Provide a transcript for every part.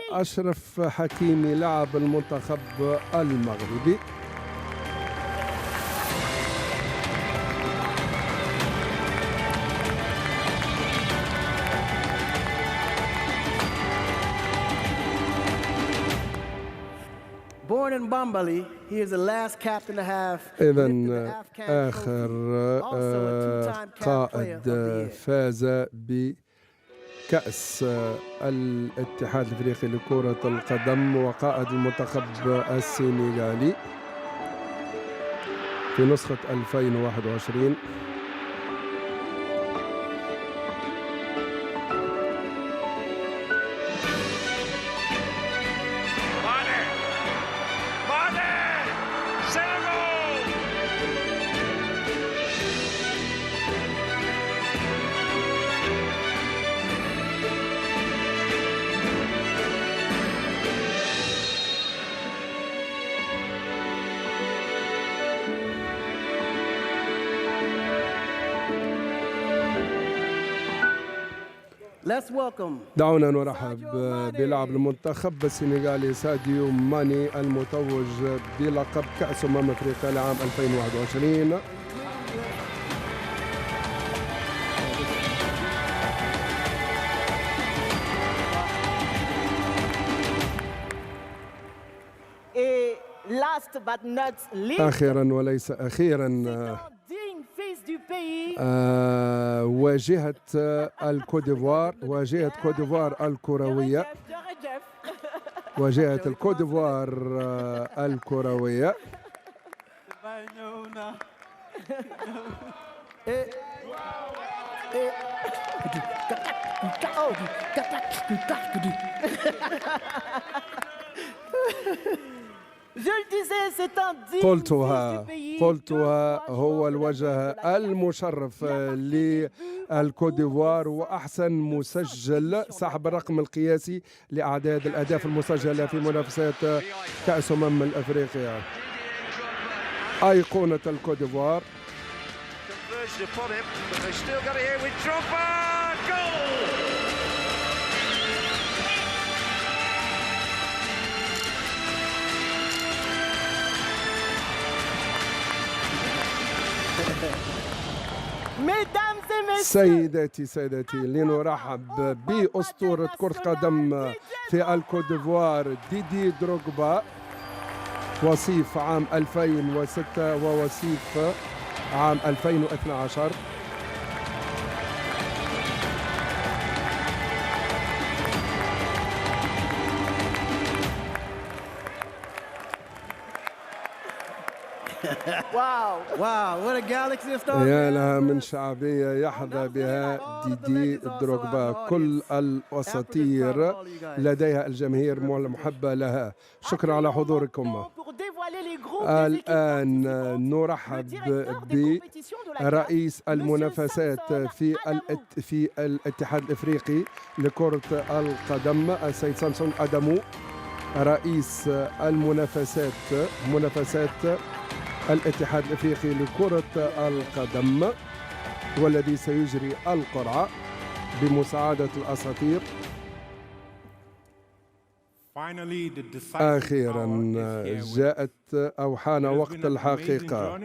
أشرف حكيمي لاعب المنتخب المغربي. Born in Bambali, he is the last captain to have إذن lifted the Afghan آخر trophy. Also a two-time CAF player of the قائد year. فاز بكأس الاتحاد الأفريقي لكرة القدم وقائد المنتخب السنغالي في نسخة 2021. دعونا نرحب بلاعب المنتخب السنغالي ساديو ماني المتوج بلقب كأس أفريقيا لعام 2021. آخرا وليس أخيرا، واجهة الكوديفوار، واجهة كوديفوار الكروية، واجهة الكوديفوار الكروية. قلتها هو الوجه المشرف للكوديفوار وأحسن مسجل، صاحب الرقم القياسي لأعداد الأهداف المسجلة في منافسات كأس الأفريقية، أيقونة الكوديفوار. سيداتي لنرحب بأسطورة كرة قدم في الكوديفوار ديدي دروغبا، وصيف عام 2006 ووصيف عام 2012. يا لها من شعبية يحظى بها ديدي دروغبا، كل الأساطير لديها الجماهير المحبة لها. شكرا على حضوركم. الآن نرحب برئيس المنافسات في الاتحاد الإفريقي لكرة القدم السيد سامسون أدامو، رئيس منافسات الاتحاد الافريقي لكرة القدم، والذي سيجري القرعة بمساعدة الاساطير. اخيرا جاءت او حان وقت الحقيقة.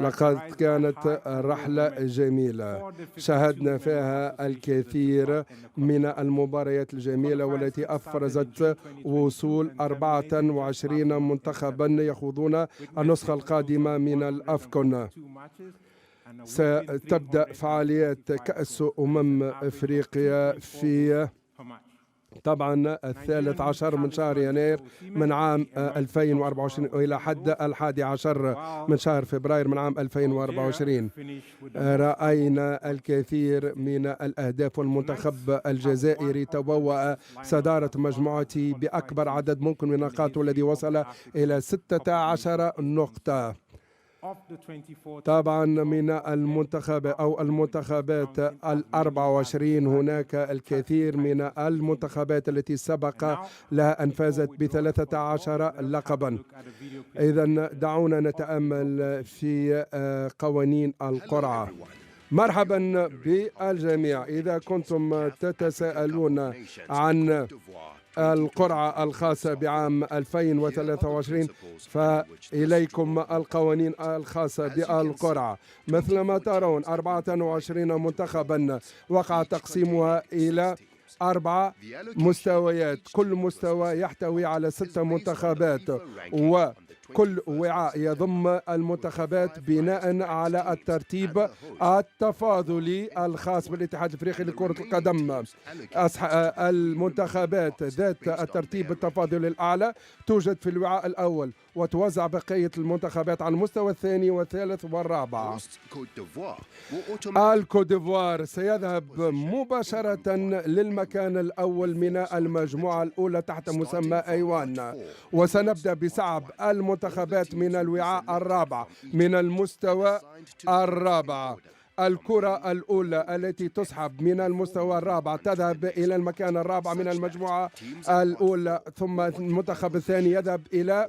لقد كانت رحلة جميلة شاهدنا فيها الكثير من المباريات الجميلة والتي أفرزت وصول 24 منتخبا يخوضون النسخة القادمة من الأفكون. ستبدأ فعاليات كأس أفريقيا في طبعا 13 من شهر يناير من عام 2024 إلى حد 11 من شهر فبراير من عام 2024. رأينا الكثير من الأهداف، والمنتخب الجزائري تبوأ صدارة مجموعته بأكبر عدد ممكن من النقاط، والذي وصل إلى 16 نقطة. طبعا من المنتخبات 24 هناك الكثير من المنتخبات التي سبق لها أن فازت ب13 لقبا. إذن دعونا نتأمل في قوانين القرعة. مرحبا بالجميع. إذا كنتم تتساءلون عن القرعة الخاصة بعام 2023، فإليكم القوانين الخاصة بالقرعة. مثل ما ترون 24 منتخبا وقع تقسيمها إلى 4 مستويات، كل مستوى يحتوي على 6 منتخبات، وكل وعاء يضم المنتخبات بناء على الترتيب التفاضلي الخاص بالاتحاد الافريقي لكرة القدم. المنتخبات ذات الترتيب التفاضلي الأعلى توجد في الوعاء الأول، وتوزع بقية المنتخبات على المستوى الثاني والثالث والرابع. الكوت ديفوار سيذهب مباشرة للمكان الأول من المجموعة الأولى تحت مسمى أيوان، وسنبدأ بسحب المنتخبات من الوعاء الرابع من المستوى الرابع. الكرة الأولى التي تسحب من المستوى الرابع تذهب إلى المكان الرابع من المجموعة الأولى، ثم المنتخب الثاني يذهب إلى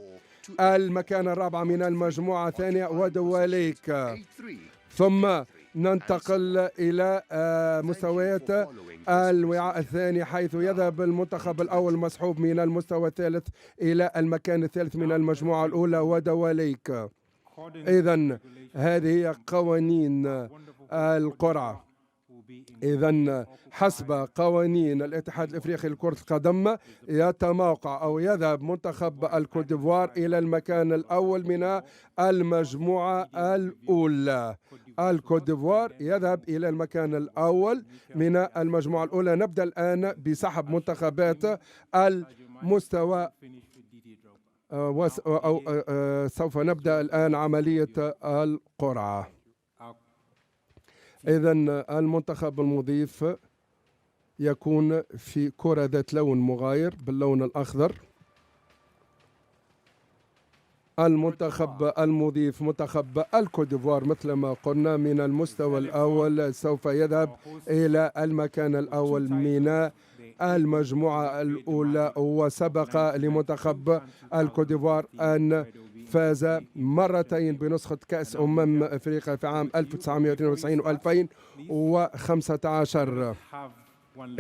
المكان الرابع من المجموعة الثانية ودواليك، ثم ننتقل إلى مستويات الوعاء الثاني، حيث يذهب المنتخب الأول مسحوب من المستوى الثالث إلى المكان الثالث من المجموعة الأولى ودواليك. إذن هذه هي قوانين القرعة. إذن حسب قوانين الاتحاد الافريقي لكرة القدم يتموقع او يذهب منتخب الكوت ديفوار الى المكان الاول من المجموعة الاولى. الكوت ديفوار يذهب الى المكان الاول من المجموعة الاولى. نبدأ الان بسحب منتخبات المستوى سوف نبدأ الان عملية القرعة. إذن المنتخب المضيف يكون في كرة ذات لون مغاير باللون الأخضر. المنتخب المضيف منتخب الكوت ديفوار مثل ما قلنا من المستوى الأول سوف يذهب إلى المكان الأول من المجموعة الأولى، وسبق لمنتخب الكوت ديفوار أن فاز مرتين بنسخة كأس أفريقيا في عام 1992 و2015.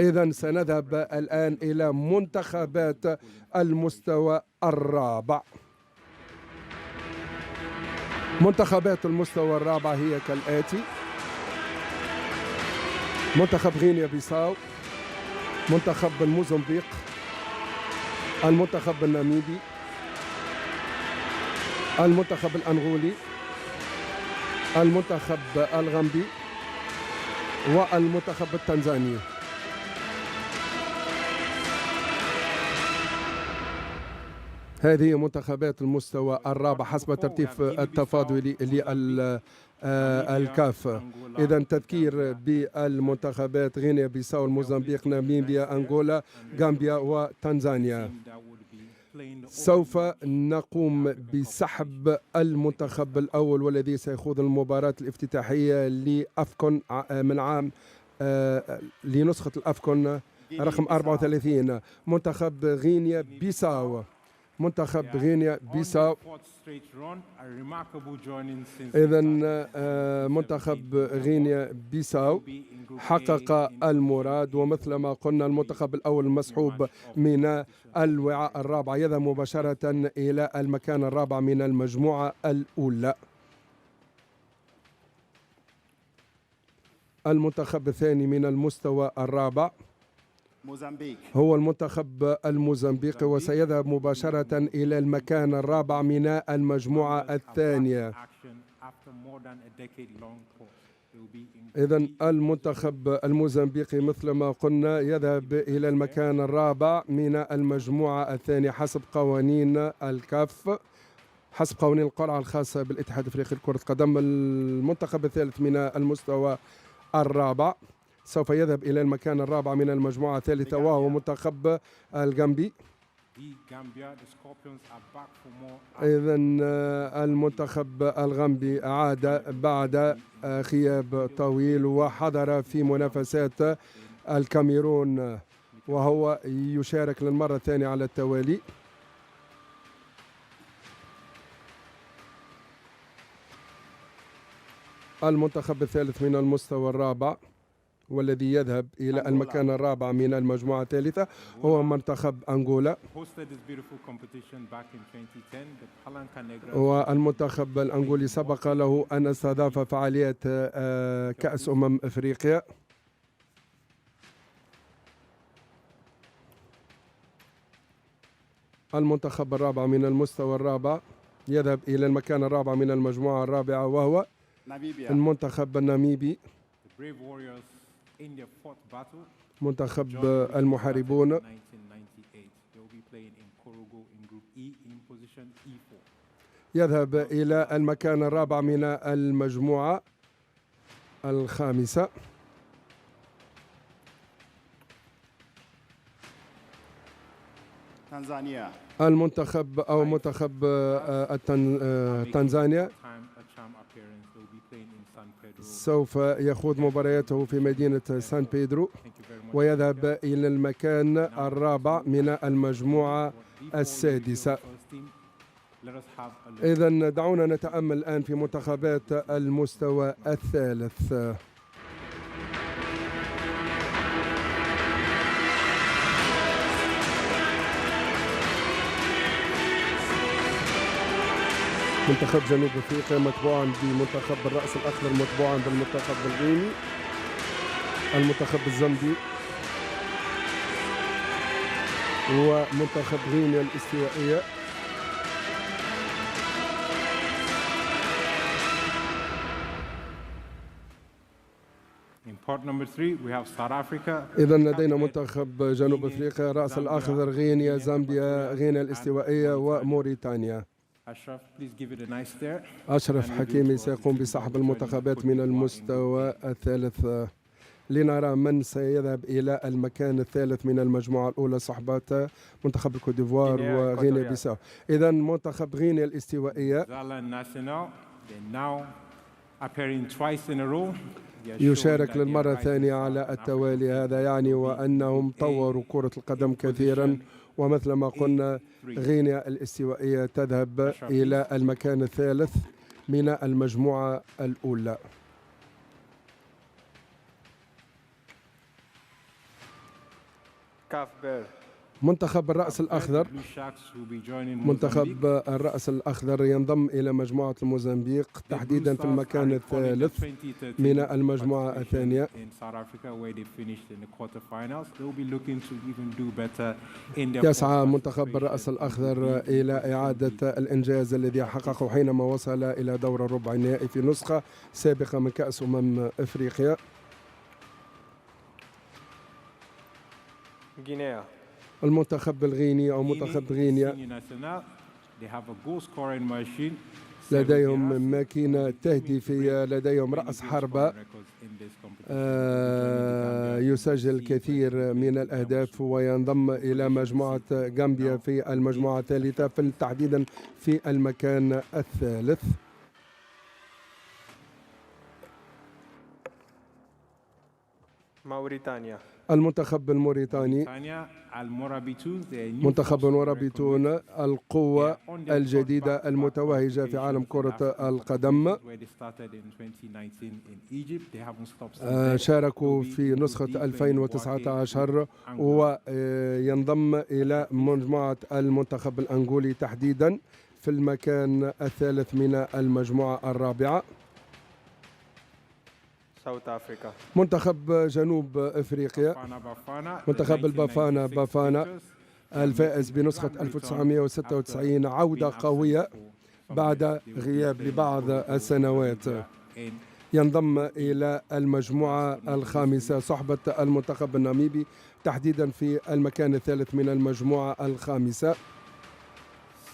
إذن سنذهب الآن إلى منتخبات المستوى الرابع. منتخبات المستوى الرابع هي كالآتي: منتخب غينيا بيساو، منتخب الموزمبيق، المنتخب الناميبي، المنتخب الأنغولي، المنتخب الغامبي، والمنتخب التنزاني. هذه منتخبات المستوى الرابع حسب ترتيب التفاضلي للكاف. إذا تذكير بالمنتخبات: غينيا بيساو، الموزمبيق، ناميبيا، أنغولا، غامبيا وتنزانيا. سوف نقوم بسحب المنتخب الأول والذي سيخوض المباراة الافتتاحية لأفكون من عام لنسخة الأفكون رقم 34. منتخب غينيا بيساو. منتخب غينيا بيساو إذن منتخب غينيا بيساو حقق المراد، ومثل ما قلنا المنتخب الأول المسحوب من الوعاء الرابع يذهب مباشرة إلى المكان الرابع من المجموعة الأولى. المنتخب الثاني من المستوى الرابع هو المنتخب الموزمبيقي، وسيذهب مباشرة إلى المكان الرابع من المجموعة الثانية. إذن المنتخب الموزمبيقي مثل ما قلنا يذهب إلى المكان الرابع من المجموعة الثانية حسب قوانين الكاف، حسب قوانين القرعة الخاصة بالاتحاد الافريقي لكرة القدم. المنتخب الثالث من المستوى الرابع سوف يذهب إلى المكان الرابع من المجموعة الثالثة، وهو منتخب الغامبي. إذن المنتخب الغامبي عاد بعد غياب طويل وحضر في منافسات الكاميرون، وهو يشارك للمرة الثانية على التوالي. المنتخب الثالث من المستوى الرابع والذي يذهب إلى المكان الرابع من المجموعة الثالثة هو منتخب أنغولا. والمنتخب الأنغولي سبق له أن استضاف فعالية كأس أفريقيا. المنتخب الرابع من المستوى الرابع يذهب إلى المكان الرابع من المجموعة الرابعة وهو المنتخب الناميبي. منتخب المحاربون يذهب إلى المكان الرابع من المجموعة الخامسة. المنتخب أو منتخب تنزانيا سوف يخوض مبارياته في مدينة سان بيدرو ويذهب إلى المكان الرابع من المجموعة السادسة. إذن دعونا نتأمل الآن في منتخبات المستوى الثالث. منتخب جنوب افريقيا متبوعا بمنتخب الرأس الأخضر، متبوعا بالمنتخب الغيني، المنتخب الزامبي ومنتخب غينيا الاستوائية. إذا لدينا منتخب جنوب افريقيا، رأس الأخضر، غينيا، زامبيا، غينيا الاستوائية وموريتانيا. أشرف حكيمي سيقوم بسحب المنتخبات من المستوى الثالث لنرى من سيذهب إلى المكان الثالث من المجموعة الأولى، صحبة منتخب الكوت ديفوار وغينيا بيساو. إذا منتخب غينيا الاستوائية يشارك للمرة الثانية على التوالي. هذا يعني وأنهم طوروا كرة القدم كثيرا، ومثل ما قلنا غينيا الاستوائية تذهب إلى المكان الثالث من المجموعة الأولى. منتخب الرأس الأخضر، منتخب الرأس الأخضر ينضم إلى مجموعة موزمبيق تحديدا في المكان الثالث من المجموعة الثانية. يسعى منتخب الرأس الأخضر إلى إعادة الإنجاز الذي حققه حينما وصل إلى دور الربع النهائي في نسخة سابقة من كأس أفريقيا. المنتخب الغيني أو منتخب غينيا لديهم ماكينة تهديفية، لديهم رأس حربة يسجل الكثير من الأهداف، وينضم إلى مجموعة غامبيا في المجموعة الثالثة تحديدا في المكان الثالث. موريتانيا، المنتخب الموريتاني، منتخب المرابطون، القوة الجديدة المتوهجة في عالم كرة القدم، شاركوا في نسخة 2019 وينضم إلى مجموعة المنتخب الأنغولي تحديدا في المكان الثالث من المجموعة الرابعة. منتخب جنوب افريقيا، منتخب البافانا بافانا الفائز بنسخة 1996، عودة قوية بعد غياب لبعض السنوات، ينضم إلى المجموعة الخامسة صحبة المنتخب الناميبي تحديدا في المكان الثالث من المجموعة الخامسة.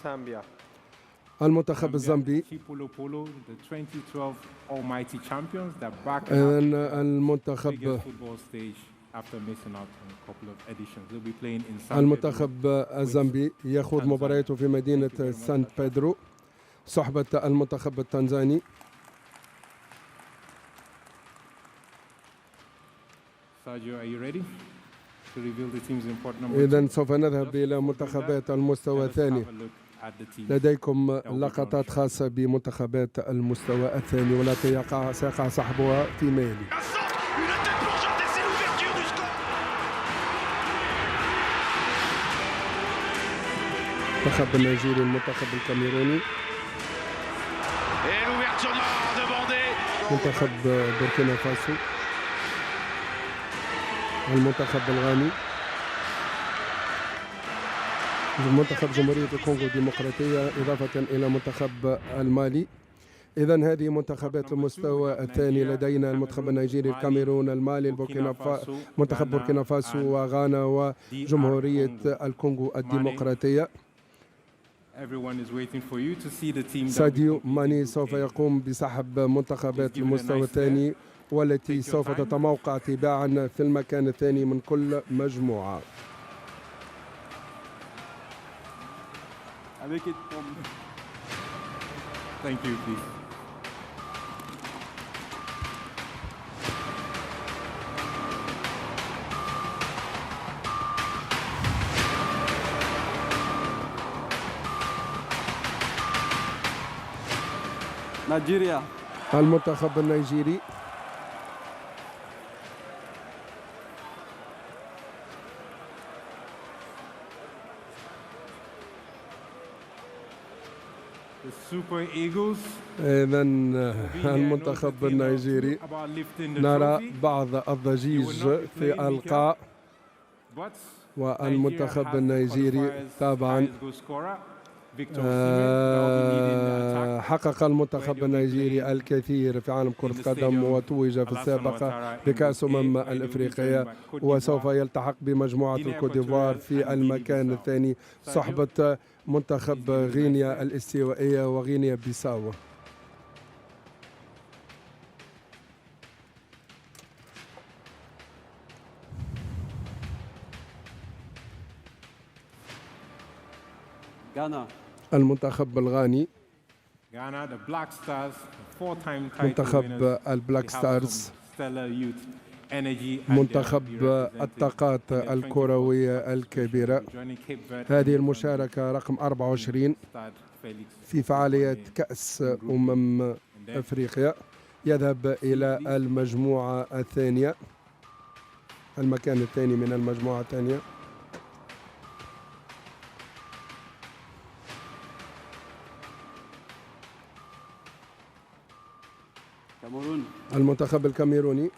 زامبيا، المنتخب الزامبي، المنتخب الزامبي يخوض مبارياته في مدينة سان بيدرو صحبة المنتخب التنزاني. إذن سوف نذهب إلى منتخبات المستوى الثاني. لديكم لقطات خاصة بمنتخبات المستوى الثاني والتي سيقع سحبها في مالي. المنتخب النيجيري المنتخب الكاميروني منتخب بوركينا فاسو المنتخب الغاني منتخب جمهورية الكونغو الديمقراطية إضافة إلى منتخب المالي. إذن هذه منتخبات المستوى الثاني. لدينا المنتخب النيجيري الكاميرون المالي منتخب بوركينا فاسو وغانا وجمهورية الكونغو الديمقراطية. ساديو ماني سوف يقوم بسحب منتخبات المستوى الثاني والتي سوف تتموقع تباعا في المكان الثاني من كل مجموعة. Thank you, please. نيجيريا المنتخب النيجيري إذن المنتخب النيجيري نرى بعض الضجيج في القاع والمنتخب النيجيري طبعا حقق المنتخب النيجيري الكثير في عالم كرة القدم وتوج في السابقة بكأس الأفريقية وسوف يلتحق بمجموعة الكوت ديفوار في المكان الثاني صحبة منتخب غينيا الاستوائية وغينيا بيساو. غانا المنتخب الغاني منتخب البلاك ستارز منتخب الطاقات الكروية الكبيرة. هذه المشاركة رقم 24 في فعاليات كأس أفريقيا. يذهب إلى المجموعة الثانية المكان الثاني من المجموعة الثانية. المنتخب الكاميروني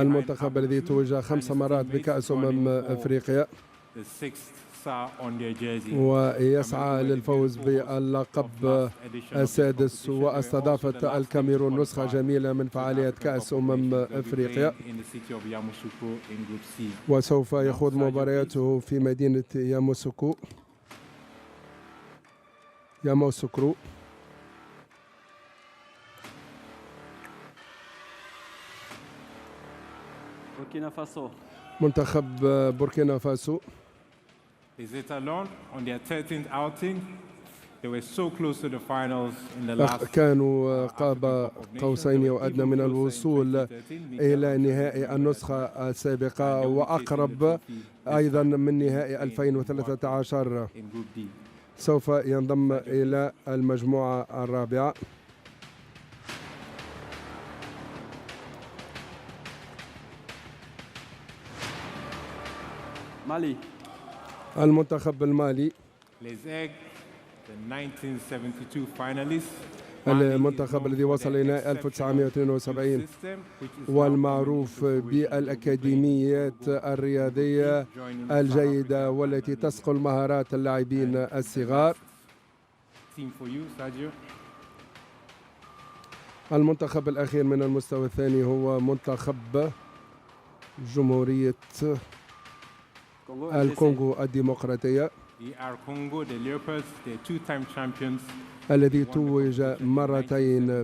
المنتخب الذي توج 5 مرات بكأس أفريقيا ويسعى للفوز باللقب السادس. واستضافت الكاميرون نسخة جميلة من فعالية كأس أفريقيا وسوف يخوض مبارياته في مدينة ياموسوكرو. بوركينا فاسو منتخب بوركينا فاسو كانوا قاب قوسين وأدنى من الوصول إلى نهائي النسخة السابقة وأقرب أيضا من نهائي 2013. سوف ينضم إلى المجموعة الرابعة. مالي المنتخب المالي المنتخب الذي وصل إلى 1972 والمعروف بالأكاديميات الرياضية الجيدة والتي تسقل مهارات اللاعبين الصغار. المنتخب الأخير من المستوى الثاني هو منتخب جمهورية الكونغو الديمقراطية الذي توج مرتين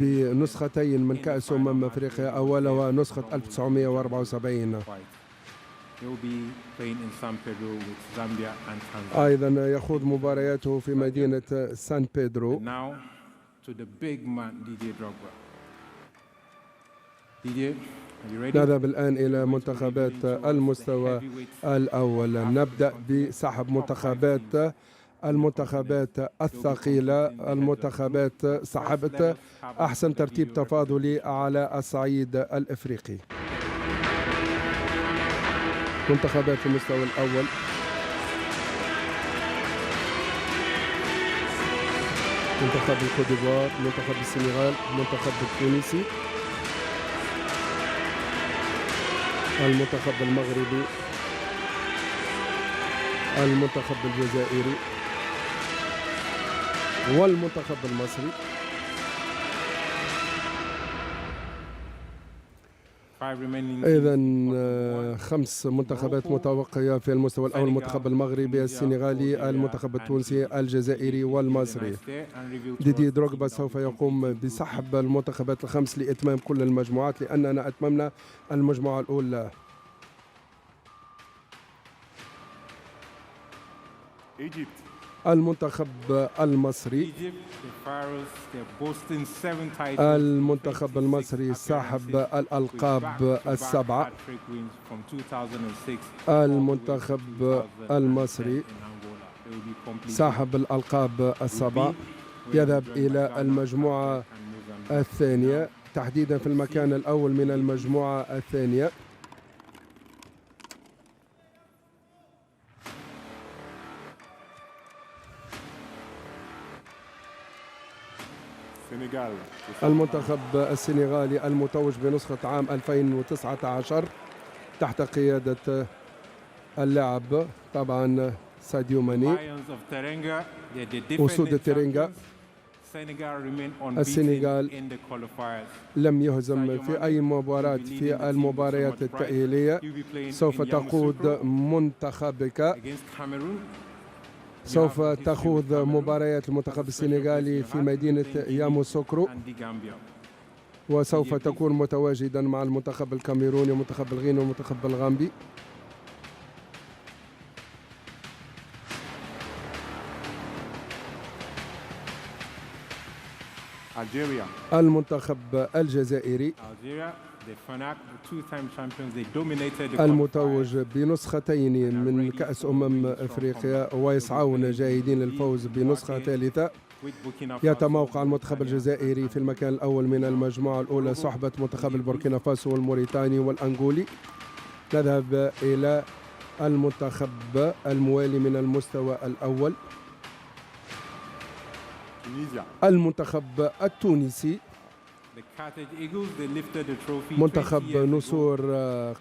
بنسختين من كأس أفريقيا أولها نسخة 1974. أيضا يخوض مبارياته في مدينة سان بيدرو. نذهب الآن إلى منتخبات المستوى الأول. نبدأ بسحب منتخبات المنتخبات الثقيلة، المنتخبات صاحبة أحسن ترتيب تفاضلي على الصعيد الإفريقي. منتخبات المستوى الأول: منتخب الكوت ديفوار، منتخب السنغال، منتخب التونسي، المنتخب المغربي، المنتخب الجزائري، والمنتخب المصري. إذن 5 منتخبات متوقعة في المستوى الأول: المنتخب المغربي، السنغالي، المنتخب التونسي، الجزائري والمصري. ديدي دروغبا سوف يقوم بسحب المنتخبات ال5 لإتمام كل المجموعات، لأننا أتممنا المجموعة الأولى. المنتخب المصري، المنتخب المصري ساحب الألقاب ال7. المنتخب المصري ساحب الألقاب ال7، يذهب إلى المجموعة الثانية، تحديدا في المكان الأول من المجموعة الثانية. المنتخب السنغالي المتوج بنسخة عام 2019 تحت قيادة اللاعب طبعا ساديو ماني، أسود تيرينغا. السنغال لم يهزم في أي مباراة في المباريات التأهيلية. سوف تقود منتخبك، سوف تخوض مباريات المنتخب السنغالي في مدينة ياموسوكرو، وسوف تكون متواجدا مع المنتخب الكاميروني ومنتخب الغيني والمنتخب الغامبي. المنتخب الجزائري المتوج بنسختين من كأس أفريقيا ويسعون جاهدين للفوز بنسخة ثالثة. يتموقع المنتخب الجزائري في المكان الأول من المجموعة الأولى صحبة منتخب البوركينا فاسو والموريتاني والأنغولي. نذهب إلى المنتخب الموالي من المستوى الأول: المنتخب التونسي، منتخب نسور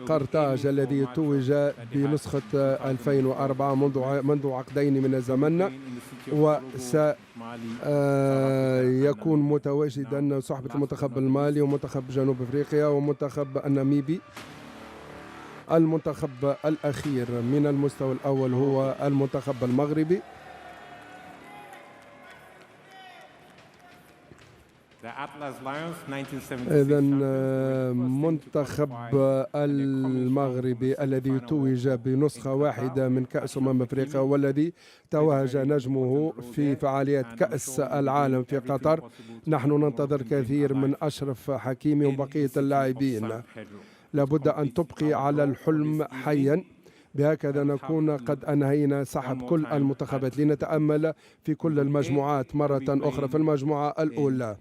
قرطاج الذي توج بنسخة 2004 منذ عقدين من الزمن، وسيكون متواجدا صحبة المنتخب المالي ومنتخب جنوب افريقيا ومنتخب الناميبي. المنتخب الأخير من المستوى الأول هو المنتخب المغربي. إذن منتخب المغربي الذي توج بنسخة واحدة من كأس أفريقيا والذي توهج نجمه في فعاليات كأس العالم في قطر. نحن ننتظر كثير من أشرف حكيمي وبقية اللاعبين. لابد أن تبقي على الحلم حيا، بهكذا نكون قد أنهينا سحب كل المنتخبات. لنتأمل في كل المجموعات مرة أخرى. في المجموعة الأولى